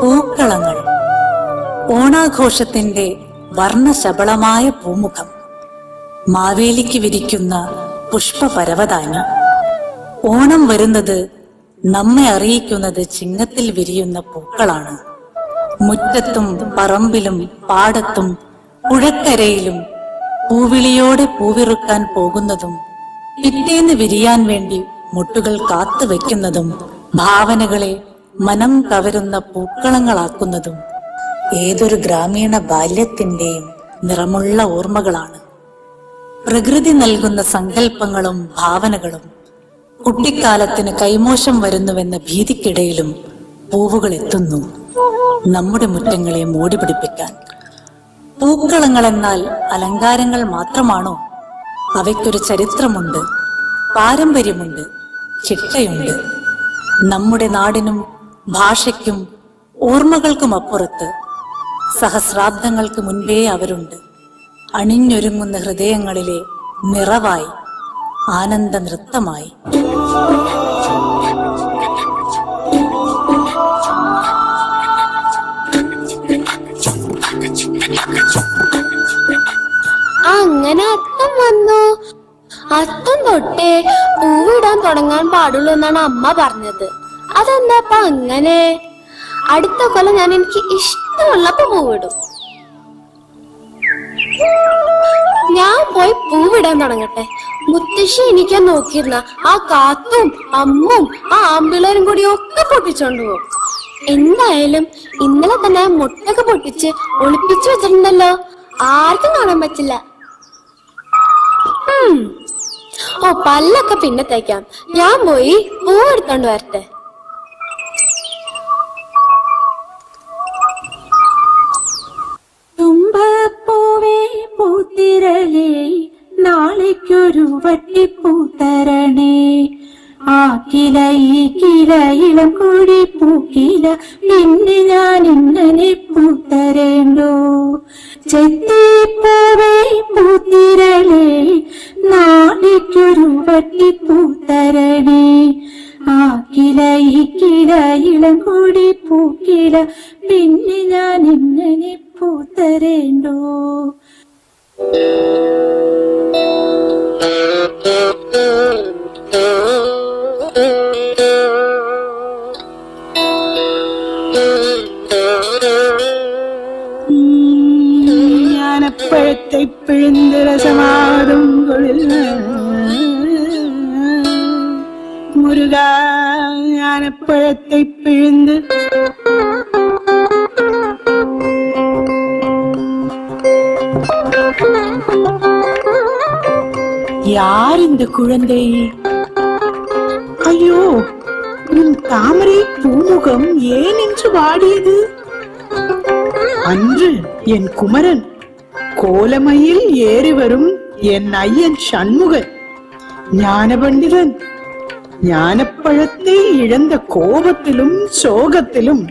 പൂക്കളങ്ങൾ, ഓണാഘോഷത്തിന്റെ വർണ്ണശബളമായ പൂമുഖം, മാവേലിക്ക് വിരിക്കുന്ന പുഷ്പപരവതാനി. ഓണം വരുന്നത് നമ്മെ അറിയിക്കുന്നത് ചിങ്ങത്തിൽ വിരിയുന്ന പൂക്കളാണ്. മുറ്റത്തും പറമ്പിലും പാടത്തും പുഴക്കരയിലും പൂവിളിയോടെ പൂവിറുക്കാൻ പോകുന്നതും പിറ്റേന്ന് വിരിയാൻ വേണ്ടി മുട്ടുകൾ കാത്തുവെക്കുന്നതും ഭാവനകളെ മനം കവരുന്ന പൂക്കളങ്ങളാക്കുന്നതും ഏതൊരു ഗ്രാമീണ ബാല്യത്തിന്റെയും നിറമുള്ള ഓർമ്മകളാണ്. പ്രകൃതി നൽകുന്ന സങ്കല്പങ്ങളും ഭാവനകളും കുട്ടിക്കാലത്തിന് കൈമോശം വരുന്നുവെന്ന ഭീതിക്കിടയിലും പൂവുകൾ എത്തുന്നു നമ്മുടെ മുറ്റങ്ങളെ മോടി പിടിപ്പിക്കാൻ. പൂക്കളങ്ങൾ എന്നാൽ അലങ്കാരങ്ങൾ മാത്രമാണോ? അവയ്ക്കൊരു ചരിത്രമുണ്ട്, പാരമ്പര്യമുണ്ട്, ചിട്ടയുണ്ട്. നമ്മുടെ നാടിനും ഭാഷയ്ക്കും ഓർമ്മകൾക്കും അപ്പുറത്ത് സഹസ്രാബ്ദങ്ങൾക്ക് മുൻപേ അവരുണ്ട്. അണിഞ്ഞൊരുങ്ങുന്ന ഹൃദയങ്ങളിലെ നിറവായി, ആനന്ദ നൃത്തമായി. അങ്ങനെ അത്തം വന്നു. അത്തം തൊട്ടേ പൂവിടാൻ തുടങ്ങാൻ പാടുള്ളൂ എന്നാണ് അമ്മ പറഞ്ഞത്. അതെന്താപ്പ അങ്ങനെ? അടുത്ത കൊല്ലം ഞാൻ എനിക്ക് ഇഷ്ടമുള്ളപ്പോ പൂവിടും. ഞാൻ പോയി പൂവിടാൻ തുടങ്ങട്ടെ. മുത്തശ്ശി എനിക്ക് നോക്കിയിരുന്ന ആ കാത്തും അമ്മും ആ ആമ്പിളരും കൂടി ഒക്കെ പൊട്ടിച്ചോണ്ട് പോകും. എന്തായാലും ഇന്നലെ തന്നെ മുട്ടൊക്കെ പൊട്ടിച്ച് ഒളിപ്പിച്ചു വെച്ചിട്ടുണ്ടല്ലോ, ആർക്കും കാണാൻ പറ്റില്ല. ഓ, പല്ലൊക്കെ പിന്നെ തേക്കാം. ഞാൻ പോയി പൂവെടുത്തോണ്ട് വരട്ടെ. തുമ്പപ്പൂവേ പൂത്തിരലേ, നാളേക്കൊരു വട്ടിപ്പൂത്തരണേ. ആക്കില ഈ കില ഇളം കൂടി പൂക്കില, പിന്നെ ഞാൻ ഇങ്ങനെ പൂത്തരേണ്ടോ. ചെത്തിപ്പൂവേ പൂത്തിരലേ, നാളേക്കൊരു വട്ടിപ്പൂത്തരണേ. ആക്കില ഈ കില ഇളം കൂടി പൂക്കില, പിന്നെ ഞാൻ ഇങ്ങനെ പൂത്തരേണ്ടോ. ഞാനപ്പഴത്തെ പിഴുന്ന രസമാകും മുരുക, ഞാനപ്പഴത്തെ പിഴുന്ന് யார் இந்த குழந்தை? ஐயோ, உன் தாமரை பூமுகம் ஏன் என்று வாடியது? அன்று என் குமரன் கோலமையில் ஏறி வரும் என் ஐயன் சண்முகன் ஞானபண்டிதன் ஞானப்பழத்தை இழந்த கோபத்திலும் சோகத்திலும்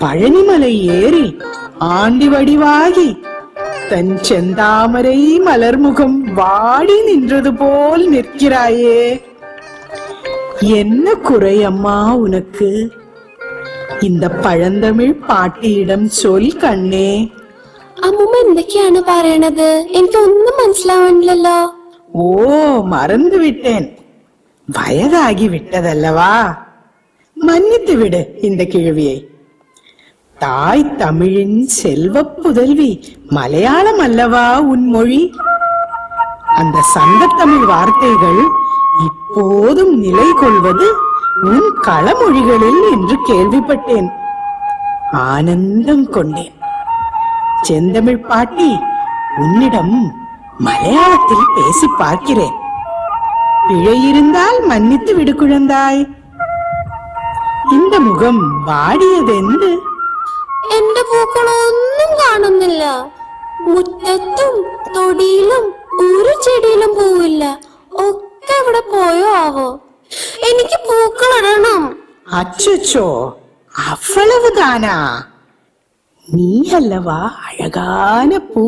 பழனிமலை ஏறி ஆண்டி வடிவாகி தன் செந்தாமரை மலர்முகம் வாடி நின்றது போல் நிற்கிறாயே. என்ன குறை அம்மா உனக்கு? இந்த பழந்தமிழ் பாட்டியிடம் சொல் കണ്ണേ. അമ്മൂമ്മ എന്തൊക്കെയാണ് പറയണത്? എനിക്കൊന്നും മനസ്സിലാവണില്ലല്ലോ. ഓ, മറന്നു വിട്ടേൻ. വയതാകി വിട്ടതല്ലവാ. മന്നിத்து விடு இந்த கிழவியை. தாய் தமிழின் செல்வ புதல்வி மலையாளம் அல்லவா உன் மொழி? அந்த சங்கத்தமிழ் வார்த்தைகள் இப்போதும் நிலை கொள்வது உன் களமொழிகளில் என்று கேள்விப்பட்டேன். ஆனந்தம் கொண்டேன். செந்தமிழ் பாட்டி, உன்னிடம் மலையாளத்தில் பேசி பார்க்கிறேன். பிழை இருந்தால் மன்னித்து விடு குழந்தாய். இந்த முகம் வாடியதெന്ത്? എന്റെ പൂക്കളൊന്നും കാണുന്നില്ല. മുറ്റത്തും തൊടിയിലും ഒരു ചെടിയിലും പൂവില്ല. ഒക്കെ ഇവിടെ പോയോ ആവോ? എനിക്ക് പൂക്കളിടണം. അച്ചോ, അவ்வளவுதானா? നീയല്ലവാ അഴകാന പൂ.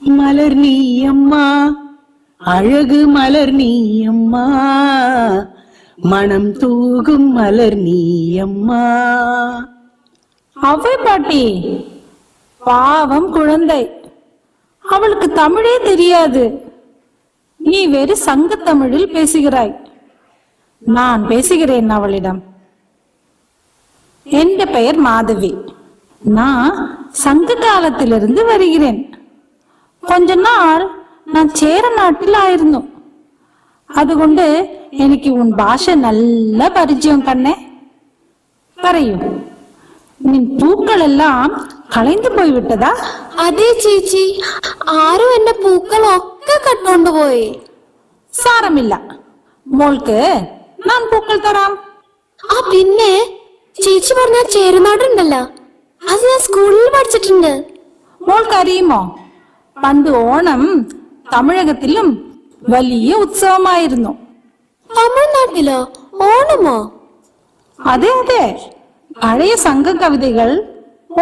മലർ നീയമ്മ, അഴക് മലർ നീയമ്മ, മണം തൂകും മലർ നീയമ്മ. அவை பாட்டி, பாவம் குழந்தை, அவளுக்கு தமிழே தெரியாது. நீ வேறு சங்க தமிழில் பேசுகிறாய். நான் பேசுகிறேன் அவளிடம். என் பெயர் மாதவி. நான் சங்க காலத்திலிருந்து வருகிறேன். கொஞ்ச நாள் நான் சேர നാട്ടിൽ ആയിരുന്നു. അതുകൊണ്ട് എനിക്ക് ഉൻ ഭാഷ നല്ല പരിചയം കണ്ണേ. പറയൂ, നിൻ പൂക്കളെല്ലാം കളഞ്ഞു പോയി വിട്ടതാ? അതെ ചേച്ചി, ആരും എന്റെ പൂക്കളൊക്കെ കട്ടുകൊണ്ടുപോയി. സാരമില്ല, മോൾക്ക് ഞാൻ പൂക്കൾ തരാം. ആ പിന്നെ ചേച്ചി പറഞ്ഞ ചേരുനാടുണ്ടല്ലോ, അത് ഞാൻ സ്കൂളിൽ പഠിച്ചിട്ടുണ്ട്. മോൾക്ക് അറിയുമോ, പണ്ട് ഓണം തമിഴകത്തിലും വലിയ ഉത്സവമായിരുന്നു. തമിഴ്നാട്ടിലോ ഓണമോ? അതെ അതെ, പഴയ സംഘ കവിതകൾ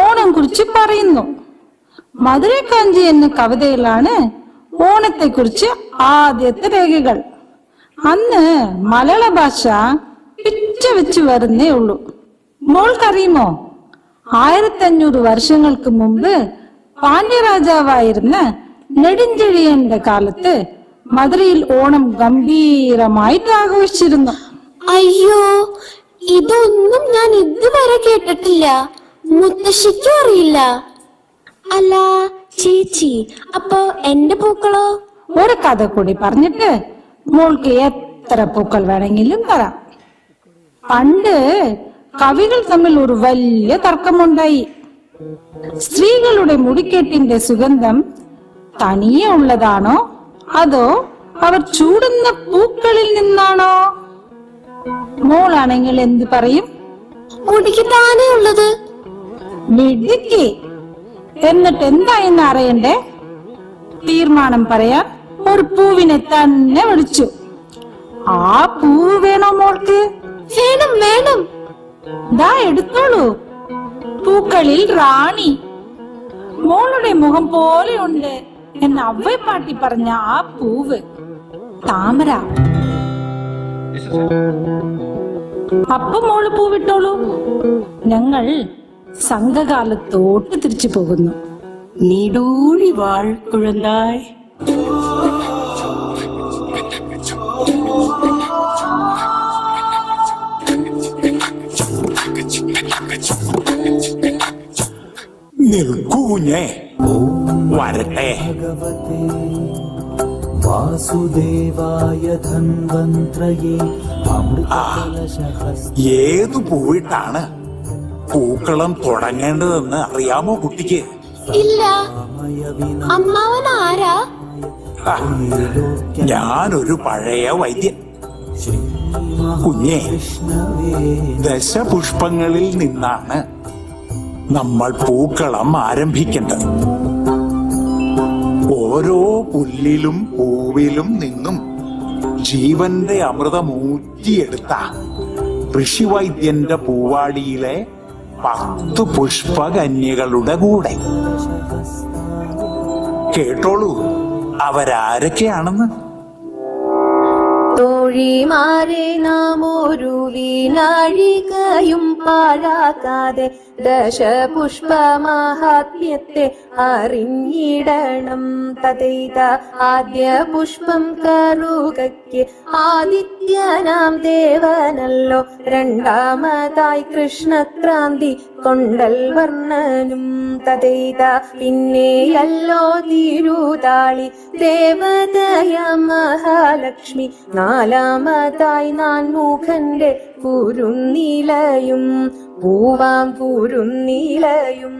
ഓണം കുറിച്ച് പറയുന്നു. മധുരക്കാഞ്ചി എന്ന കവിതയിലാണ് ഓണത്തെ കുറിച്ച് ആദ്യത്തെ രേഖകൾ. അന്ന് മലയാള ഭാഷ പിച്ച വെച്ച് വരുന്നേ ഉള്ളൂ. മോൾക്കറിയുമോ, 1500 വർഷങ്ങൾക്ക് മുമ്പ് പാണ്ഡ്യരാജാവായിരുന്ന നെടുഞ്ചെഴിയന്റെ കാലത്ത് മധുരയിൽ ഓണം ഗംഭീരമായിട്ട് ആഘോഷിച്ചിരുന്നു. അയ്യോ, ഇതൊന്നും ഞാൻ ഇതുവരെ കേട്ടിട്ടില്ല. മുത്തശ്ശിക്കും അറിയില്ല. അല്ല ചേച്ചി, അപ്പൊ എന്റെ പൂക്കളോ? ഒരു കഥ കൂടി പറഞ്ഞിട്ട് മോൾക്ക് എത്ര പൂക്കൾ വേണമെങ്കിലും തരാം. പണ്ട് കവികൾ തമ്മിൽ ഒരു വലിയ തർക്കമുണ്ടായി. സ്ത്രീകളുടെ മുടിക്കെട്ടിന്റെ സുഗന്ധം തനിയെ ഉള്ളതാണോ അതോ അവർ ചൂടുന്ന പൂക്കളിൽ നിന്നാണോ? മോളാണെങ്കിൽ എന്ത് പറയും? മുടിക്ക് താനേ ഉള്ളത്. മിടുക്കി. എന്നിട്ട് എന്തായെന്ന് അറിയണ്ടേ? തീരുമാനം പറയാൻ ഒരു പൂവിനെ തന്നെ വിളിച്ചു. ആ പൂവ് വേണോ മോൾക്ക്? വേണം വേണം. ദാ എടുത്തോളൂ, പൂക്കളിൽ റാണി. മോളുടെ മുഖം പോലെയുണ്ട് എന്ന് അവ്വ പാട്ടി പറഞ്ഞ ആ പൂവ് താമര. അപ്പൊ മോള് പൂവിട്ടോളൂ. ഞങ്ങൾ സംഘകാലത്തോട്ട് തിരിച്ചു പോകുന്നു. നീടൂഴി വാൾ കുഴന്തായ്. നിൽക്കൂഞ്ഞേ, വരട്ടെ. വാസുദേവായ ധന്വന്ത്രയേ ഏതു പൂവിട്ടാണ് പൂക്കളം തുടങ്ങേണ്ടതെന്ന് അറിയാമോ കുട്ടിക്ക്? ഇല്ല. അമ്മാവൻ ആരാ? ആ, ഞാനൊരു പഴയ വൈദ്യൻ. കുഞ്ഞേ, ദശപുഷ്പങ്ങളിൽ നിന്നാണ് നമ്മൾ പൂക്കളം ആരംഭിക്കേണ്ടത്. ഓരോ പുല്ലിലും പൂവിലും നിന്നും ജീവന്റെ അമൃതമൂറ്റിയെടുത്ത ഋഷിവൈദ്യന്റെ പൂവാടിയിലെ 10 പുഷ്പകന്യകളുടെ കൂടെ. കേട്ടോളൂ, അവരാരൊക്കെയാണെന്ന്. തോഴിമാരെ നാം ഒരു വീനാഴികയും പാഴാക്കാതെ ദശപുഷ്പമാഹാത്മ്യത്തെ അറിഞ്ഞിടണം. തഥൈത ആദ്യ പുഷ്പം കറുകയ്ക്ക് ആദിത്യനാം ദേവനല്ലോ. രണ്ടാമതായി കൃഷ്ണക്രാന്തി കൊണ്ടൽ വർണ്ണനും. തഥൈത പിന്നെയല്ലോ തിരുതാളി ദേവതയ മഹാലക്ഷ്മി. നാലാമതായി നാൻമുഖന്റെ കുരുന്നിലയും പൂവാം കുരുന്നിലയും.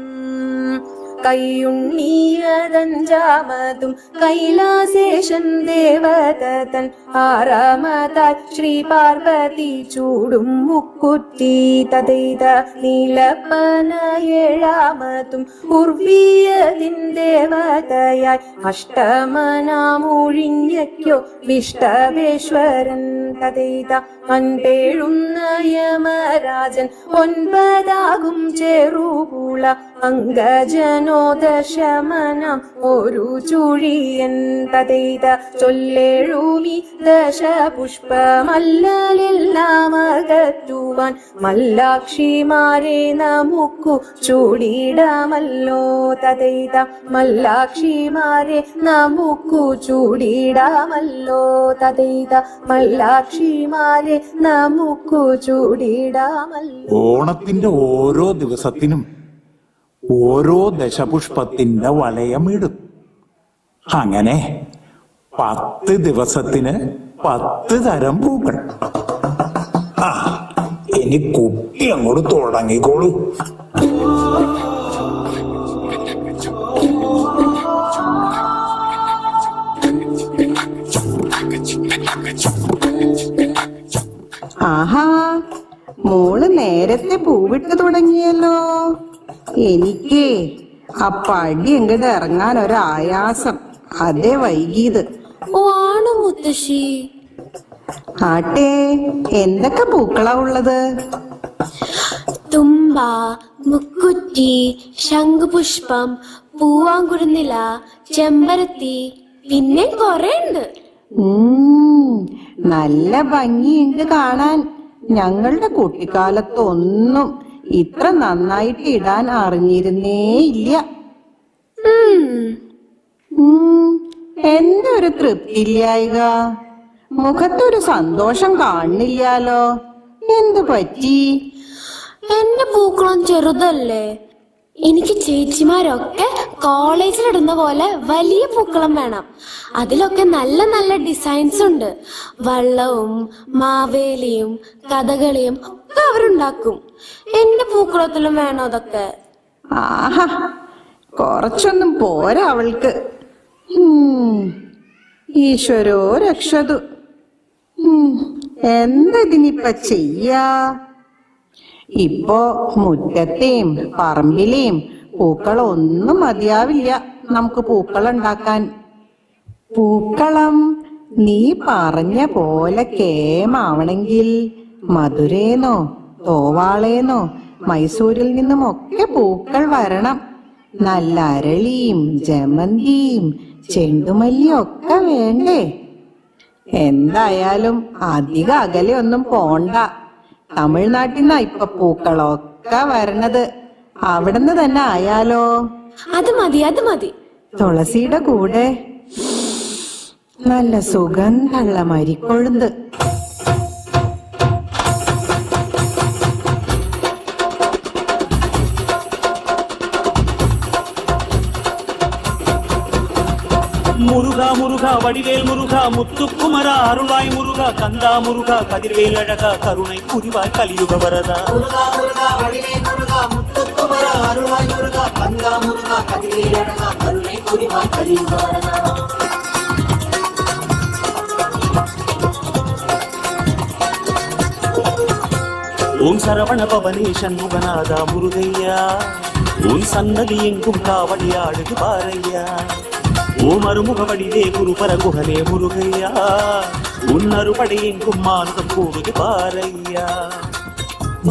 കൈയുണ്ണിയതഞ്ചാമതും കൈലാസേശൻ ദേവതൻ ആറാമതായി ശ്രീ പാർവതി ചൂടും മുക്കുറ്റി തതൈത നീലപ്പന ഏഴാമതും ഉർവീയതിൻ ദേവതയായി അഷ്ടമനാമൊഴിഞ്ഞയ്ക്കോ വിഷ്ടവേശ്വരൻ തതൈത അൻപേഴുന്ന യമരാജൻ ഒൻപതാകും ചെറുപുള അംഗജനോ ദശമനം ഒരു ചുഴിയൻ തതൈത ചൊല്ലേഴുമി ദശപുഷ്പമല്ലെല്ലാം അകറ്റുവാൻ മല്ലാക്ഷിമാരെ നമുക്കു ചൂടിടാമല്ലോ തതൈത മല്ലാക്ഷിമാരെ നമുക്കു ചൂടിടാമല്ലോ തതൈത മല്ലാക്ഷിമാരെ നമുക്കു ചൂടിടാമല്ലോ. ഓണത്തിന്റെ ഓരോ ദിവസത്തിനും ഓരോ ദശപുഷ്പത്തിന്റെ വളയമിടും. അങ്ങനെ 10 ദിവസത്തിന് 10 തരം പൂക്കൾ. ആ, ഇനി കുട്ടി അങ്ങോട്ട് തുടങ്ങിക്കോളൂ. ആഹാ, മോള് നേരത്തെ പൂവിട്ട് തുടങ്ങിയല്ലോ. എനിക്ക് ആ പടി എങ്ങോട്ട് ഇറങ്ങാൻ ഒരായാസം, അതേ വൈകിയത്. ഓ ആണോ മുത്തശ്ശി? ആട്ടെ, എന്തൊക്കെ പൂക്കളാ ഉള്ളത്? തുമ്പ, മുക്കുറ്റി, ശംഖുപുഷ്പം, പൂവാങ്കുരുന്നില, ചെമ്പരത്തി, പിന്നെ കൊറേ ഉണ്ട്. നല്ല ഭംഗിയുണ്ട് കാണാൻ. ഞങ്ങളുടെ കുട്ടിക്കാലത്തൊന്നും ഇത്ര നന്നായിട്ട് ഇടാൻ അറിഞ്ഞിരുന്നേ ഇല്ല. എന്തൊരു തൃപ്തിയില്ലായിക, മുഖത്തൊരു സന്തോഷം കാണില്ലാലോ. എന്തു പറ്റി? എന്റെ പൂക്കളം ചെറുതല്ലേ. എനിക്ക് ചേച്ചിമാരൊക്കെ കോളേജിലിടുന്ന പോലെ വലിയ പൂക്കളം വേണം. അതിലൊക്കെ നല്ല നല്ല ഡിസൈൻസ് ഉണ്ട്. വള്ളവും മാവേലിയും കഥകളിയും ഒക്കെ അവരുണ്ടാക്കും. എന്റെ പൂക്കളത്തിലും വേണം അതൊക്കെ. ആഹാ, കുറച്ചൊന്നും പോരാ അവൾക്ക്. ഈശ്വരോ രക്ഷതു. എന്തതിനിപ്പ ചെയ്യാ? ഇപ്പോ മുറ്റത്തെയും പറമ്പിലെയും പൂക്കളൊന്നും മതിയാവില്ല നമുക്ക് പൂക്കളുണ്ടാക്കാൻ. പൂക്കളം നീ പറഞ്ഞ പോലെ കേമാവണമെങ്കിൽ മധുരേന്നോ തോവാളേന്നോ മൈസൂരിൽ നിന്നുമൊക്കെ പൂക്കൾ വരണം. നല്ല അരളിയും ജമന്തിയും ചെണ്ടുമല്ലിയും ഒക്കെ വേണ്ടേ? എന്തായാലും അധിക അകലെ ഒന്നും പോണ്ട. തമിഴ്നാട്ടിൽ നിന്നാ ഇപ്പൊ പൂക്കളൊക്കെ വരണത്. അവിടുന്ന് തന്നെ ആയാലോ? അത് മതി, അത് മതി. തുളസിയുടെ കൂടെ നല്ല സുഗന്ധമുള്ള മരിക്കൊഴുന്ത്. முருகா முருகா வடிவேல் முருகா முத்துக்குமரா அருள்வாய் முருகா கந்தா முருகா கதிர்வேல் அழகா கருணை புரிவாய் கலியுக வரதா. முருகா முருகா வடிவேல் முருகா முத்துக்குமரா அருள்வாய் முருகா கந்தா முருகா கதிர்வேல் அழகா கருணை புரிவாய் கலியுக வரதா. ஓம் சரவண பவனே சண்முகநாதா முருகையா, உன் சன்னதி எங்கும் காவடியாடுது பாரையா. ஓம் அருமுகவடிவே குருபர குகனே முருகையா, உன்னருபடை எங்கும் மானுடம் கூடுது பாரையா.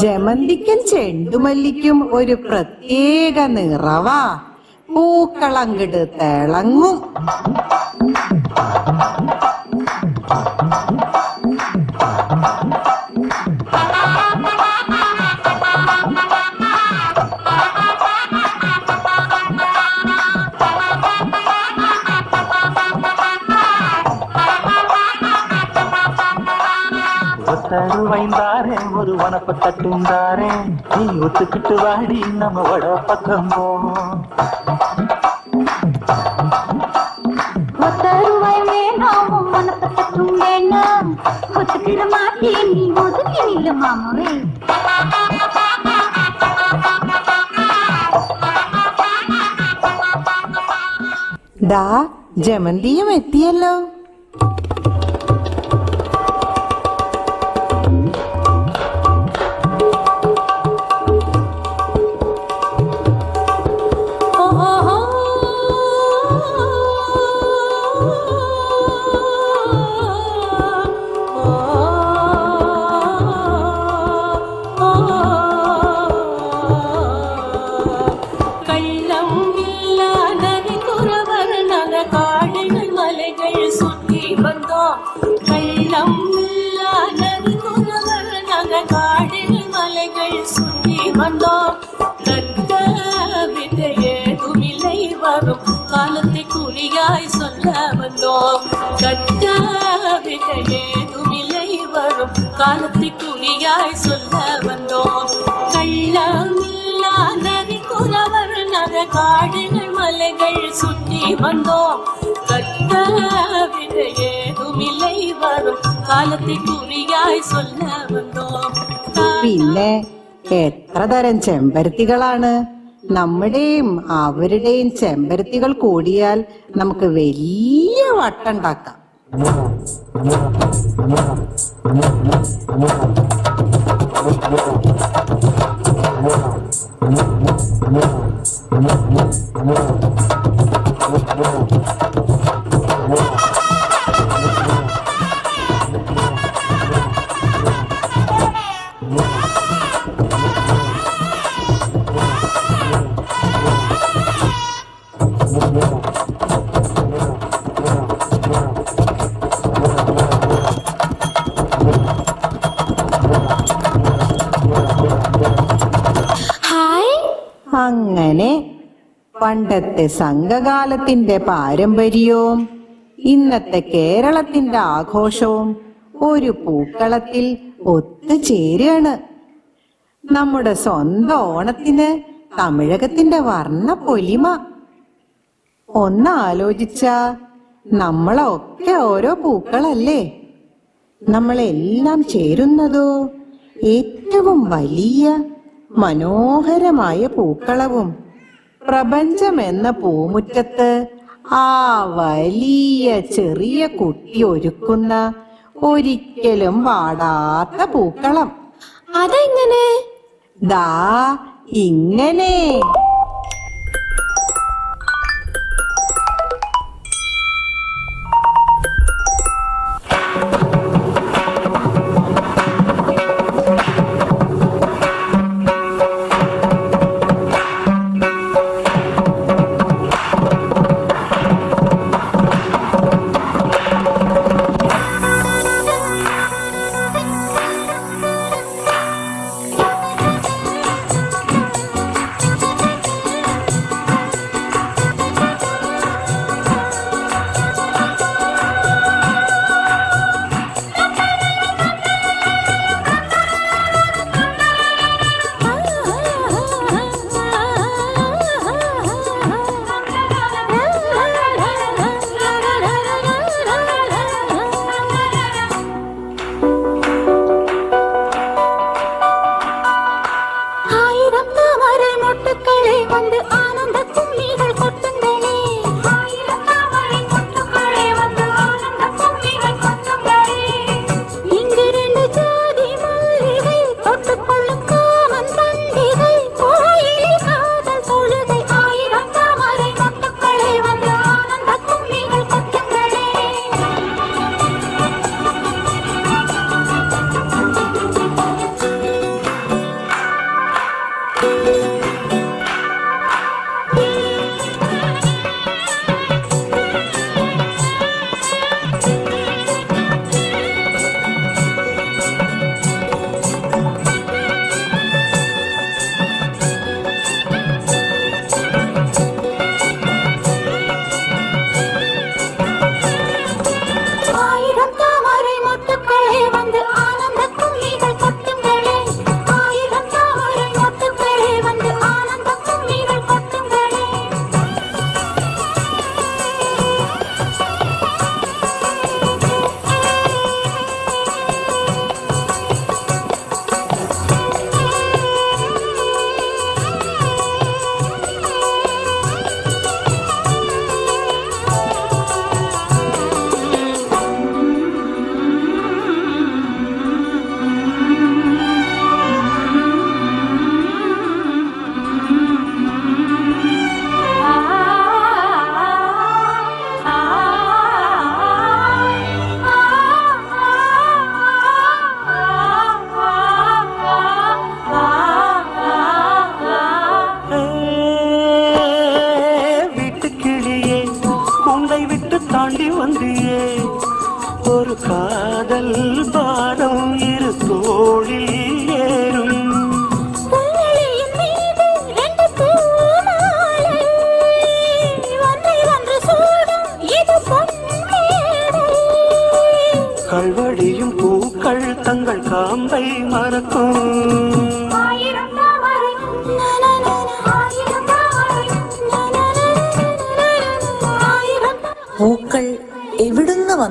ജമന്തിക്കും ചെണ്ടുമല്ലിക്കും ഒരു പ്രത്യേക നിറവാ. പൂക്കളങ്ങിട് തിളങ്ങും. தருவைந்தாரே ஒரு வனப்ப தட்டுந்தாரே, நீ ஒத்துக்கிட்டு வாடி நம்ம வட பக்கம் போவோம். ஒத்தருவாய் வேணாமும் வனப்ப தட்டும் வேணாம், ஒத்துக்கிற மாட்டே நீ ஒதுக்கி நில்லு மாமவே. ദാ ജമന്തിയും എത്തിയല്ലോ. காலத்தை குறியாய் சொல்ல வந்தோம். கற்ற விடையேதுமில்லை வரும் காலத்தை குறியாய் சொல்ல வந்தோம். கள்ளமில்லா நதி குறவர் நக காடுகள் மலைகள் சுற்றி வந்தோம். கற்ற விடையேதுமில்லை வரும் കാലത്തെ കുറിയായി சொல்ல വന്നോം. പിന്നെ എത്ര തരം ചെമ്പരത്തികളാണ്! നമ്മുടെയും അവരുടെയും ചെമ്പരത്തികൾ കൂടിയാൽ നമുക്ക് വലിയ വട്ടുണ്ടാക്കാം. അങ്ങനെ പണ്ടത്തെ സംഘകാലത്തിന്റെ പാരമ്പര്യവും ഇന്നത്തെ കേരളത്തിന്റെ ആഘോഷവും ഒരു പൂക്കളത്തിൽ ഒത്തുചേരുകയാണ്. നമ്മുടെ സ്വന്തം ഓണത്തിന് തമിഴകത്തിന്റെ വർണ്ണ പൊലിമ ഒന്ന് ആലോചിച്ച നമ്മളൊക്കെ ഓരോ പൂക്കളല്ലേ. നമ്മളെല്ലാം ചേരുന്നതോ ഏറ്റവും വലിയ മനോഹരമായ പൂക്കളവും പ്രപഞ്ചം എന്ന പൂമുറ്റത്ത് ആ വലിയ ചെറിയ കുട്ടി ഒരുക്കുന്ന ഒരിക്കലും വാടാത്ത പൂക്കളം. അതെങ്ങനെ? ദാ ഇങ്ങനെ.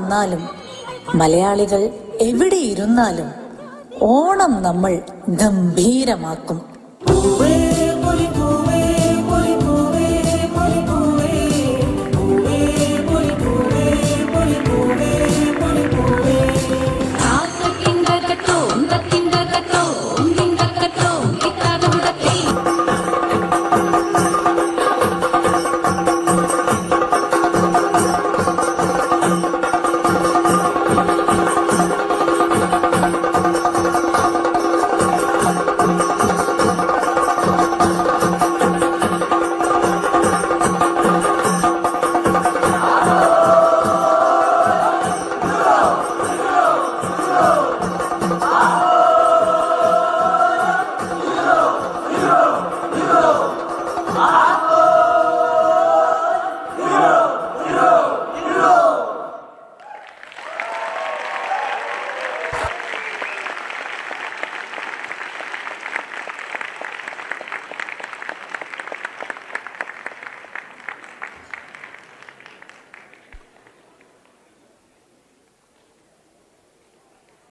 വന്നാലും മലയാളികൾ എവിടെ ഇരുന്നാലും ഓണം നമ്മൾ ഗംഭീരമാക്കും.